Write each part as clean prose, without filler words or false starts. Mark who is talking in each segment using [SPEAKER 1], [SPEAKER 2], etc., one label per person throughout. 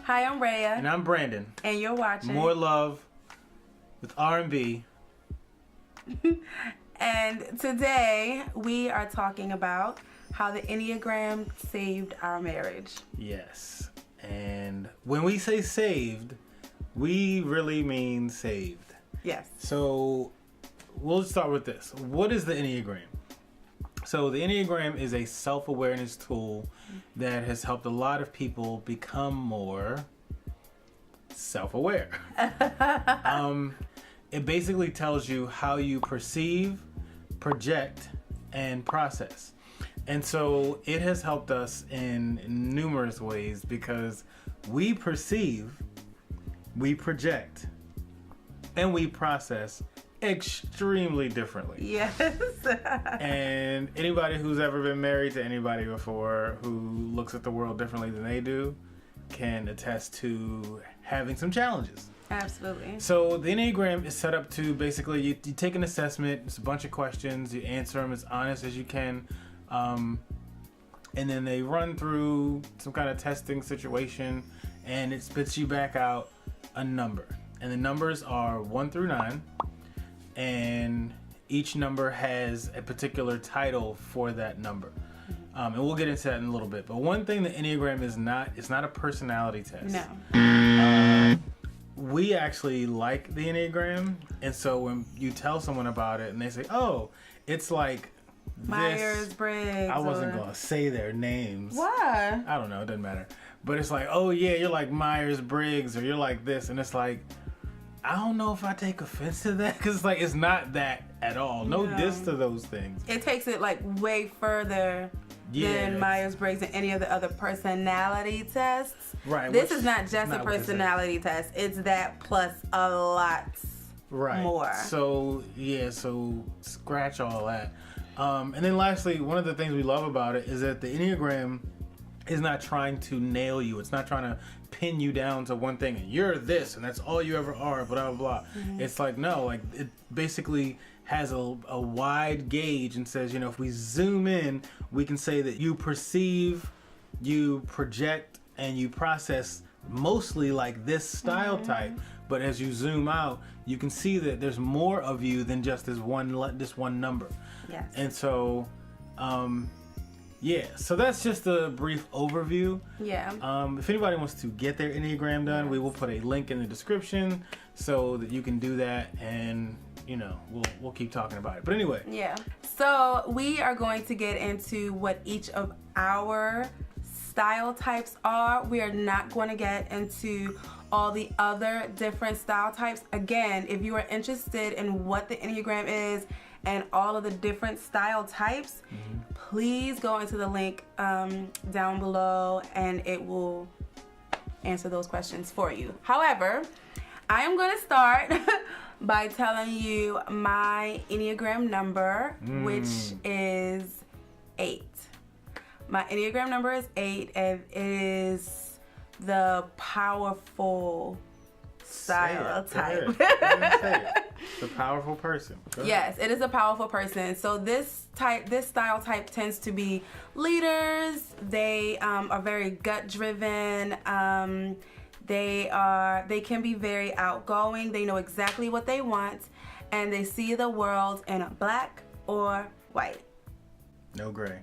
[SPEAKER 1] Hi, I'm Rhea.
[SPEAKER 2] And I'm Brandon.
[SPEAKER 1] And you're watching
[SPEAKER 2] More Love with R&B.
[SPEAKER 1] And today we are talking about how the Enneagram saved our marriage.
[SPEAKER 2] Yes. And when we say saved, we really mean saved.
[SPEAKER 1] Yes.
[SPEAKER 2] So we'll start with this. What is the Enneagram? So the Enneagram is a self-awareness tool that has helped a lot of people become more self-aware. It basically tells you how you perceive, project, and process. And so it has helped us in numerous ways because we perceive, we project, and we process extremely differently.
[SPEAKER 1] Yes.
[SPEAKER 2] And anybody who's ever been married to anybody before who looks at the world differently than they do can attest to having some challenges.
[SPEAKER 1] Absolutely.
[SPEAKER 2] So the Enneagram is set up to basically you take an assessment. It's a bunch of questions. You answer them as honest as you can. And then they run through some kind of testing situation and it spits you back out a number. And the numbers are 1 through 9. And each number has a particular title for that number. And we'll get into that in a little bit. But one thing the Enneagram is not, it's not a personality test.
[SPEAKER 1] No.
[SPEAKER 2] We actually like the Enneagram. And so when you tell someone about it and they say, oh, it's like this.
[SPEAKER 1] Myers-Briggs.
[SPEAKER 2] I wasn't going to say their names.
[SPEAKER 1] Why?
[SPEAKER 2] I don't know. It doesn't matter. But it's like, oh, yeah, you're like Myers-Briggs or you're like this. And it's like, I don't know if I take offense to that because like it's not that at all. No diss to those things.
[SPEAKER 1] It takes it like way further than Myers-Briggs and any of the other personality tests.
[SPEAKER 2] Right.
[SPEAKER 1] This is not just a personality test. It's that plus a lot more.
[SPEAKER 2] So so scratch all that. And then lastly, one of the things we love about it is that the Enneagram is not trying to nail you. It's not trying to pin you down to one thing and you're this and that's all you ever are, blah, blah, blah. Mm-hmm. It's like, no, like it basically has a wide gauge and says, you know, if we zoom in, we can say that you perceive, you project, and you process mostly like this style type. But as you zoom out, you can see that there's more of you than just this one number.
[SPEAKER 1] Yes.
[SPEAKER 2] And so, so that's just a brief overview.
[SPEAKER 1] Yeah.
[SPEAKER 2] If anybody wants to get their Enneagram done, we will put a link in the description so that you can do that, and you know we'll keep talking about it. But anyway.
[SPEAKER 1] Yeah. So we are going to get into what each of our style types are. We are not going to get into all the other different style types. Again, if you are interested in what the Enneagram is and all of the different style types, please go into the link down below and it will answer those questions for you. However, I am going to start by telling you my Enneagram number, which is 8. My Enneagram number is 8, and it is the powerful style type.
[SPEAKER 2] It's a powerful person.
[SPEAKER 1] Yes, it is a powerful person. So this style type tends to be leaders. They are very gut driven. They can be very outgoing. They know exactly what they want, and they see the world in a black or white.
[SPEAKER 2] No gray.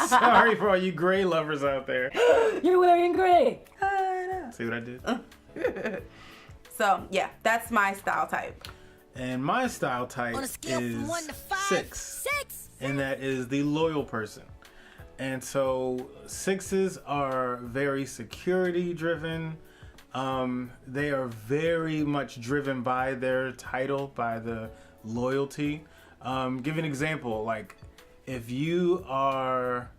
[SPEAKER 2] Sorry for all you gray lovers out there.
[SPEAKER 1] You're wearing gray.
[SPEAKER 2] See what I did?
[SPEAKER 1] So yeah, that's my style type.
[SPEAKER 2] And my style type is 6. And that is the loyal person. And so 6s are very security driven. They are very much driven by their title, by the loyalty. Give an example, like if you are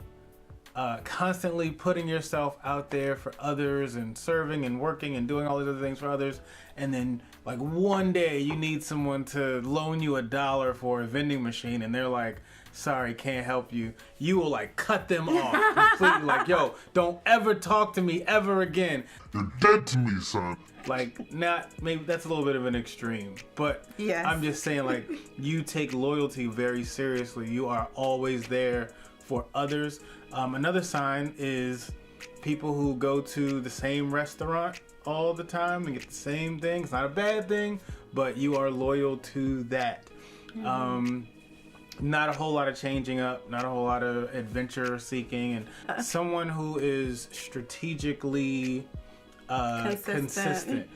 [SPEAKER 2] constantly putting yourself out there for others and serving and working and doing all these other things for others, and then like one day you need someone to loan you $1 for a vending machine and they're like, sorry, can't help you, you will like cut them off completely. Like, yo, don't ever talk to me ever again.
[SPEAKER 3] You're dead to me, son.
[SPEAKER 2] Like, not, maybe that's a little bit of an extreme, but
[SPEAKER 1] yes.
[SPEAKER 2] I'm just saying, like, you take loyalty very seriously. You are always there for others. Another sign is people who go to the same restaurant all the time and get the same thing. It's not a bad thing, but you are loyal to that. Not a whole lot of changing up, not a whole lot of adventure seeking, and someone who is strategically consistent.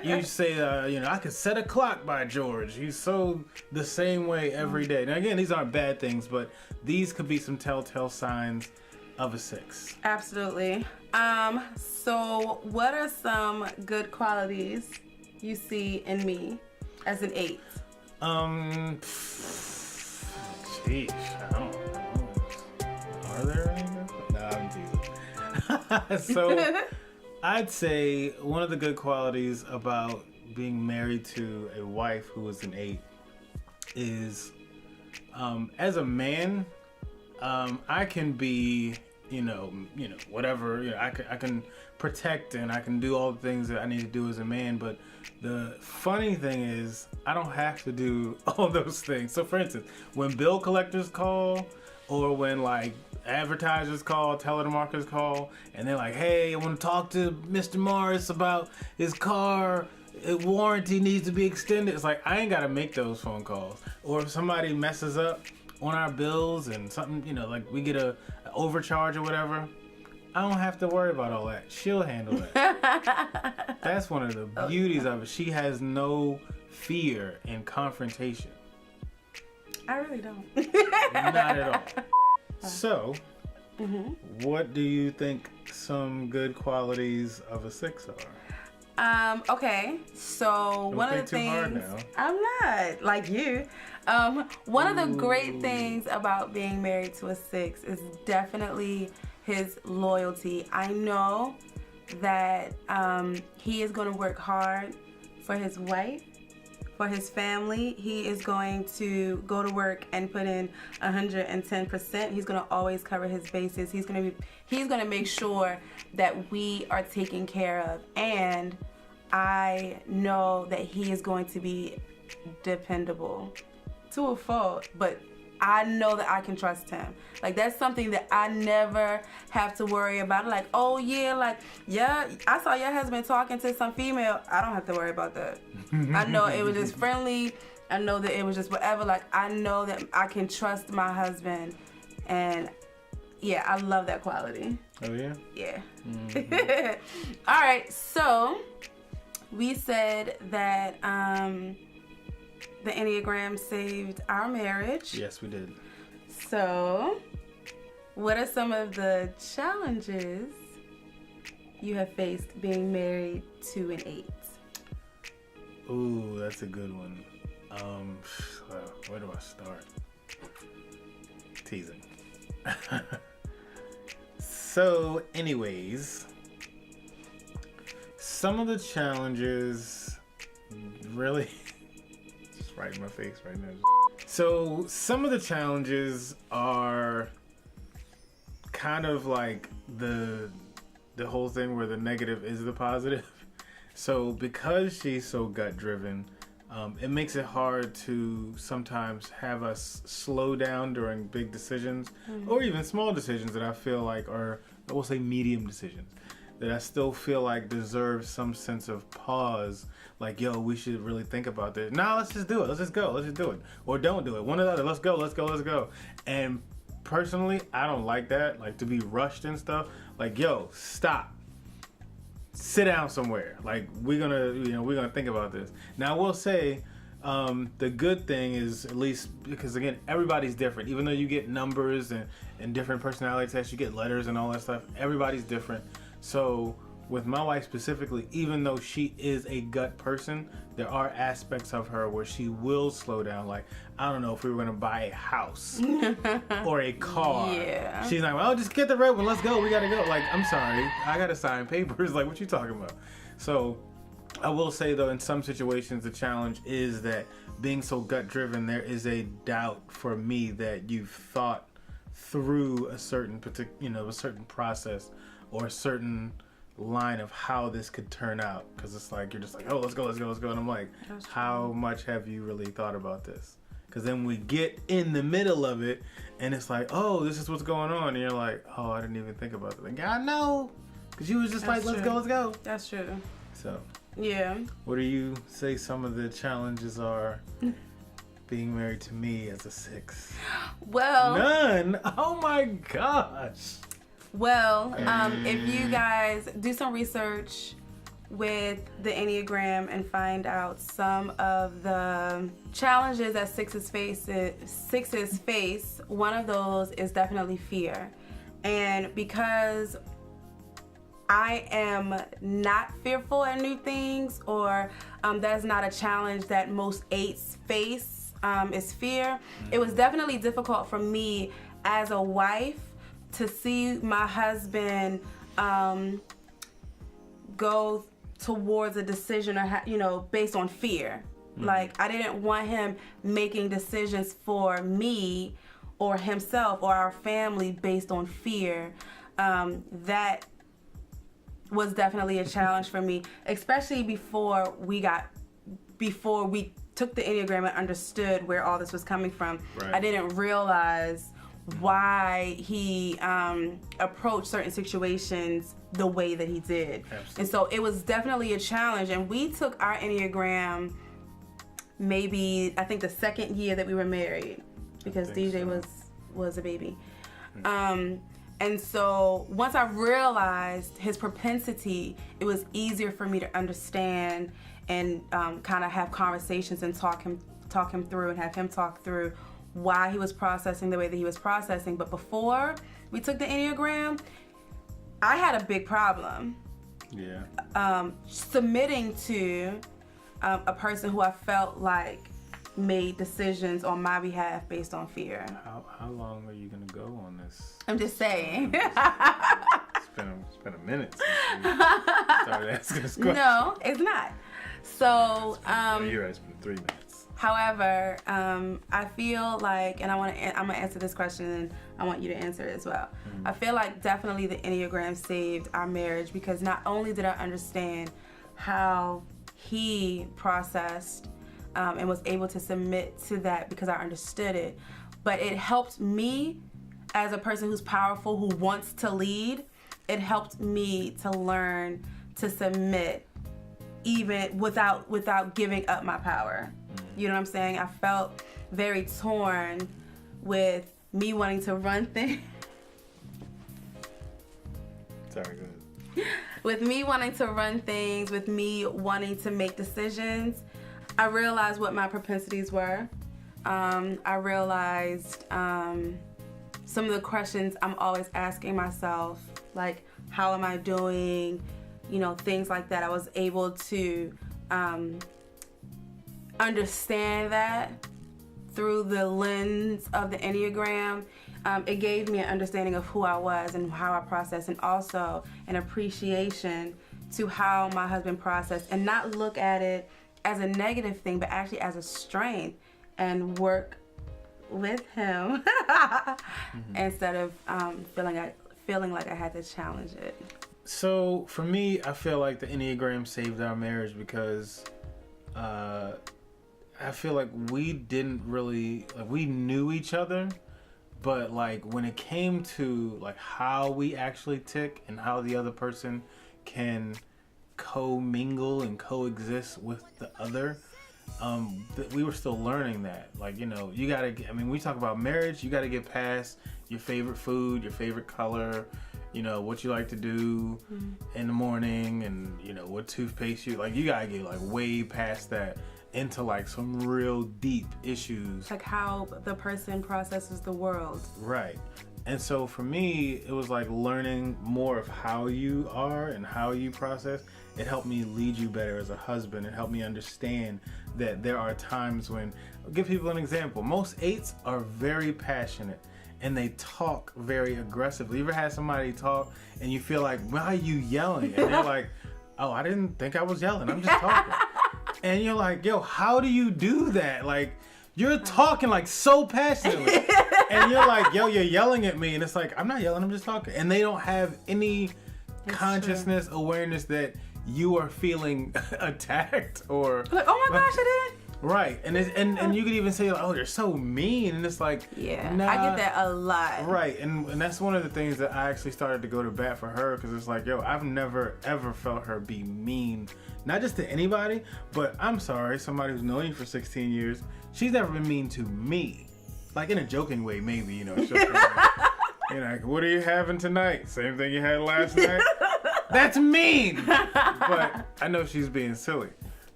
[SPEAKER 2] You say, I could set a clock by George. He's so the same way every day. Now again, these aren't bad things, but these could be some telltale signs of a 6.
[SPEAKER 1] Absolutely. So what are some good qualities you see in me as an 8?
[SPEAKER 2] Sheesh, I don't know. Are there any? No, I'm teasing. So I'd say one of the good qualities about being married to a wife who is an 8 is, as a man, I can be, whatever, I can protect and I can do all the things that I need to do as a man. But the funny thing is, I don't have to do all those things. So for instance, when bill collectors call, or when like advertisers call, telemarketers call, and they're like, hey, I want to talk to Mr. Morris about his car warranty needs to be extended. It's like, I ain't got to make those phone calls. Or if somebody messes up on our bills and something, like we get a overcharge or whatever, I don't have to worry about all that. She'll handle it. That's one of the beauties of it. She has no fear in confrontation.
[SPEAKER 1] I really don't.
[SPEAKER 2] Not at all. So, what do you think some good qualities of a 6 are?
[SPEAKER 1] Okay, so one of the things,
[SPEAKER 2] hard now.
[SPEAKER 1] I'm not like you. One of the great things about being married to a 6 is definitely his loyalty. I know that he is going to work hard for his wife, for his family. He is going to go to work and put in 110%. He's going to always cover his bases. He's going to make sure that we are taken care of. And I know that he is going to be dependable to a fault, but I know that I can trust him. Like, that's something that I never have to worry about. Like, oh yeah, I saw your husband talking to some female. I don't have to worry about that. I know it was just friendly. I know that it was just whatever. Like, I know that I can trust my husband. And yeah, I love that quality.
[SPEAKER 2] Oh yeah?
[SPEAKER 1] Yeah. All right, so we said that the Enneagram saved our marriage.
[SPEAKER 2] Yes, we did.
[SPEAKER 1] So, what are some of the challenges you have faced being married to an 8?
[SPEAKER 2] Ooh, that's a good one. Where do I start? Teasing. So, anyways, some of the challenges really just right in my face right now. So, some of the challenges are kind of like the whole thing where the negative is the positive. So, because she's so gut driven, it makes it hard to sometimes have us slow down during big decisions, or even small decisions that I feel like are, I will say, medium decisions that I still feel like deserve some sense of pause. Like, yo, we should really think about this. Nah, let's just do it. Let's just go. Let's just do it. Or don't do it. One or the other. Let's go. Let's go. Let's go. And personally, I don't like that. Like, to be rushed and stuff. Like, yo, stop. Sit down somewhere. Like, we're gonna think about this. Now, I will say, the good thing is, at least, because again, everybody's different. Even though you get numbers and different personality tests, you get letters and all that stuff, everybody's different. So with my wife specifically, even though she is a gut person, there are aspects of her where she will slow down. Like, I don't know, if we were gonna buy a house or a car, she's like, well, just get the red one, let's go, we gotta go. Like, I'm sorry, I gotta sign papers. Like, what you talking about? So I will say though, in some situations, the challenge is that being so gut driven, there is a doubt for me that you've thought through a certain a certain process or a certain line of how this could turn out, because it's like you're just like, oh, let's go, and I'm like, how much have you really thought about this? Because then we get in the middle of it, and it's like, oh, this is what's going on. And you're like, oh, I didn't even think about it. Like, I know. Because you was just
[SPEAKER 1] That's
[SPEAKER 2] like,
[SPEAKER 1] true.
[SPEAKER 2] let's go.
[SPEAKER 1] That's true.
[SPEAKER 2] So,
[SPEAKER 1] yeah.
[SPEAKER 2] what do you say some of the challenges are being married to me as a 6?
[SPEAKER 1] Well.
[SPEAKER 2] None? Oh my gosh.
[SPEAKER 1] Well, if you guys do some research with the Enneagram and find out some of the challenges that sixes face, one of those is definitely fear. And because I am not fearful at new things, or that's not a challenge that most 8s face, is fear. It was definitely difficult for me as a wife to see my husband go towards a decision, or based on fear. Like, I didn't want him making decisions for me or himself or our family based on fear. That was definitely a challenge for me, especially before we took the Enneagram and understood where all this was coming from.
[SPEAKER 2] Right.
[SPEAKER 1] I didn't realize why he approached certain situations the way that he did.
[SPEAKER 2] Absolutely.
[SPEAKER 1] And so it was definitely a challenge. And we took our Enneagram maybe, I think, the second year that we were married, because DJ was a baby. And so once I realized his propensity, it was easier for me to understand and kind of have conversations and talk him through, and have him talk through why he was processing the way that he was processing. But before we took the Enneagram, I had a big problem.
[SPEAKER 2] Yeah.
[SPEAKER 1] Submitting to a person who I felt like made decisions on my behalf based on fear.
[SPEAKER 2] How long are you gonna go on this?
[SPEAKER 1] I'm just saying.
[SPEAKER 2] It's been a minute since we started asking this question.
[SPEAKER 1] No, it's not. So,
[SPEAKER 2] You're asking 3 minutes.
[SPEAKER 1] however, I feel like, and I'm gonna answer this question, and I want you to answer it as well. I feel like definitely the Enneagram saved our marriage, because not only did I understand how he processed and was able to submit to that because I understood it, but it helped me as a person who's powerful, who wants to lead. It helped me to learn to submit even without giving up my power. You know what I'm saying? I felt very torn with me wanting to run things.
[SPEAKER 2] Sorry, go ahead.
[SPEAKER 1] With me wanting to run things, with me wanting to make decisions, I realized what my propensities were. I realized some of the questions I'm always asking myself, like, how am I doing? You know, things like that. I was able to understand that through the lens of the Enneagram. It gave me an understanding of who I was and how I processed, and also an appreciation to how my husband processed, and not look at it as a negative thing, but actually as a strength, and work with him instead of feeling like I had to challenge it.
[SPEAKER 2] So for me, I feel like the Enneagram saved our marriage because I feel like we didn't really, like, we knew each other, but like when it came to like how we actually tick and how the other person can co-mingle and coexist with the other, we were still learning that. Like, you know, you gotta get, I mean, we talk about marriage, you gotta get past your favorite food, your favorite color, you know, what you like to do in the morning, and, you know, what toothpaste you like. You gotta get like way past that into like some real deep issues.
[SPEAKER 1] Like how the person processes the world.
[SPEAKER 2] Right. And so for me, it was like learning more of how you are and how you process. It helped me lead you better as a husband. It helped me understand that there are times when, I'll give people an example. Most 8s are very passionate and they talk very aggressively. You ever had somebody talk and you feel like, why are you yelling? And they're like, oh, I didn't think I was yelling. I'm just talking. And you're like, yo, how do you do that? Like, you're talking like so passionately. And you're like, yo, you're yelling at me. And it's like, I'm not yelling, I'm just talking. And they don't have any consciousness, awareness that you are feeling attacked or
[SPEAKER 1] like, oh my gosh, I
[SPEAKER 2] Right, and you could even say, like, oh, they're so mean, and it's like,
[SPEAKER 1] yeah,
[SPEAKER 2] nah.
[SPEAKER 1] I get that a lot.
[SPEAKER 2] Right, and that's one of the things that I actually started to go to bat for her, because it's like, yo, I've never ever felt her be mean, not just to anybody, but I'm sorry, somebody who's known you for 16 years, she's never been mean to me, like in a joking way, maybe, you know, she'll you know, what are you having tonight? Same thing you had last night? That's mean! But I know she's being silly,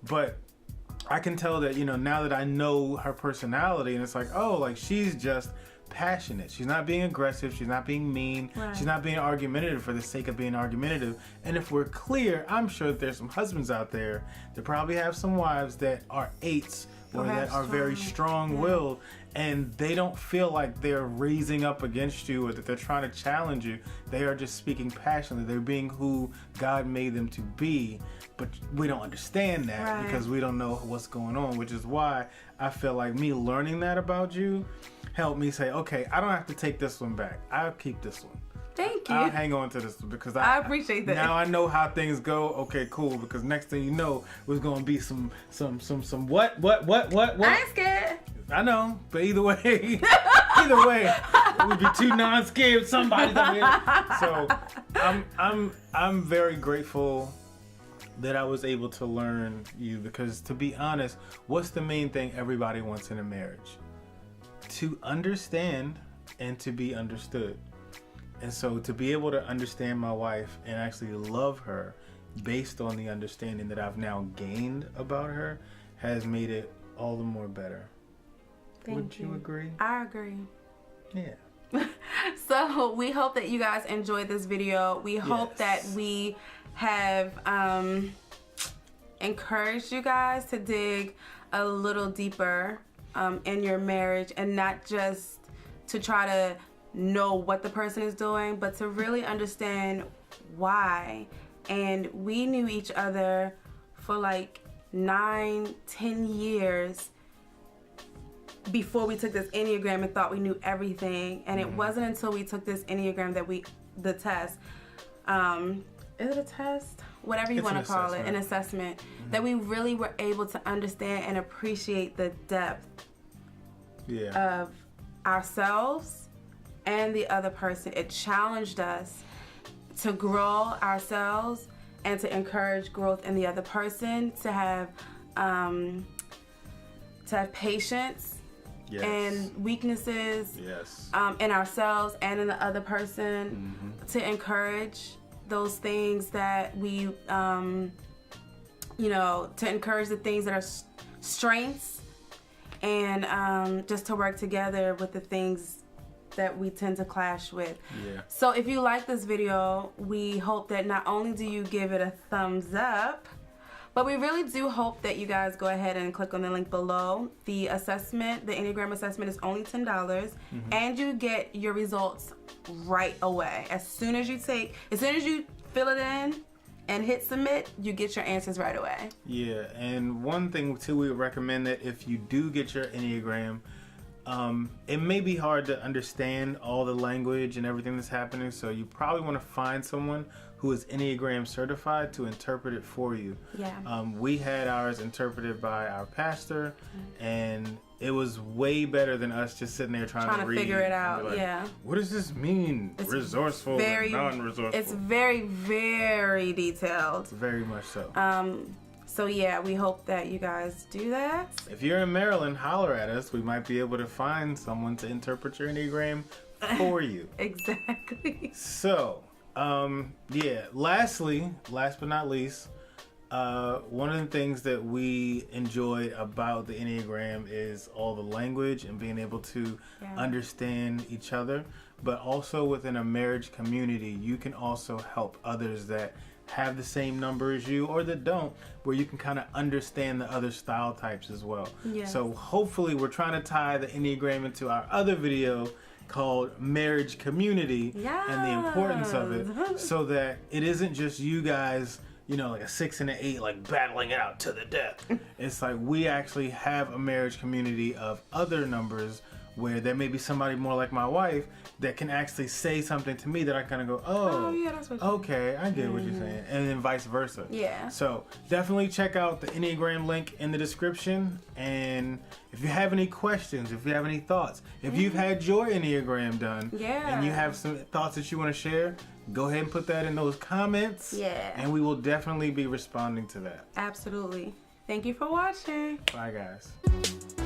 [SPEAKER 2] but I can tell that, you know, now that I know her personality, and it's like, oh, like, she's just passionate. She's not being aggressive. She's not being mean.
[SPEAKER 1] Right.
[SPEAKER 2] She's not being argumentative for the sake of being argumentative. And if we're clear, I'm sure that there's some husbands out there that probably have some wives that are 8s or that are very strong-willed, and they don't feel like they're raising up against you or that they're trying to challenge you. They are just speaking passionately. They're being who God made them to be, but we don't understand that because we don't know what's going on, which is why I feel like me learning that about you helped me say, okay, I don't have to take this one back. I'll keep this one.
[SPEAKER 1] Thank you.
[SPEAKER 2] I'll hang on to this one because
[SPEAKER 1] I appreciate that.
[SPEAKER 2] Now I know how things go. Okay, cool. Because next thing you know, there's gonna be some what?
[SPEAKER 1] I ain't scared.
[SPEAKER 2] I know, but either way, it would be too non-scared. Somebody's up here. So I'm very grateful that I was able to learn you, because to be honest, what's the main thing everybody wants in a marriage? To understand and to be understood. And so to be able to understand my wife and actually love her based on the understanding that I've now gained about her has made it all the more better. Would you agree?
[SPEAKER 1] I agree.
[SPEAKER 2] Yeah.
[SPEAKER 1] So we hope that you guys enjoyed this video. We hope that we have encouraged you guys to dig a little deeper in your marriage, and not just to try to know what the person is doing, but to really understand why. And we knew each other for like 9-10 years before we took this Enneagram and thought we knew everything. And it wasn't until we took this Enneagram that the test, is it a test? Whatever you want to call it, an assessment, that we really were able to understand and appreciate the depth of ourselves and the other person. It challenged us to grow ourselves and to encourage growth in the other person, to have patience and weaknesses in ourselves and in the other person, to encourage those things that we, you know, to encourage the things that are strengths, and just to work together with the things that we tend to clash with. So if you like this video, we hope that not only do you give it a thumbs up, but we really do hope that you guys go ahead and click on the link below. The assessment, the Enneagram assessment, is only $10, and you get your results right away. As soon as you fill it in and hit submit, you get your answers right away. Yeah, and one thing too, we recommend that if you do get your Enneagram, it may be hard to understand all the language and everything that's happening, so you probably want to find someone who is Enneagram certified to interpret it for you. We had ours interpreted by our pastor, and it was way better than us just sitting there trying to read, figure it out. Like, what does this mean? It's resourceful, non-resourceful. It's very, very detailed. Very much so. So yeah, we hope that you guys do that. If you're in Maryland, holler at us. We might be able to find someone to interpret your Enneagram for you. Exactly. So, yeah, last but not least, one of the things that we enjoy about the Enneagram is all the language and being able to understand each other. But also within a marriage community, you can also help others that have the same number as you or that don't, where you can kind of understand the other style types as well. So hopefully we're trying to tie the Enneagram into our other video called Marriage Community and the importance of it, so that it isn't just you guys, you know, like a 6 and an 8, like battling it out to the death. It's like we actually have a marriage community of other numbers
[SPEAKER 2] where there may be somebody more like my wife that can actually say something to me that I kind of go, oh
[SPEAKER 1] yeah, that's what
[SPEAKER 2] okay, I get what you're saying, and then vice versa.
[SPEAKER 1] Yeah.
[SPEAKER 2] So definitely check out the Enneagram link in the description, and if you have any questions, if you have any thoughts, if you've had your Enneagram done, and you have some thoughts that you want to share, go ahead and put that in those comments.
[SPEAKER 1] Yeah.
[SPEAKER 2] And we will definitely be responding to that.
[SPEAKER 1] Absolutely. Thank you for watching.
[SPEAKER 2] Bye, guys.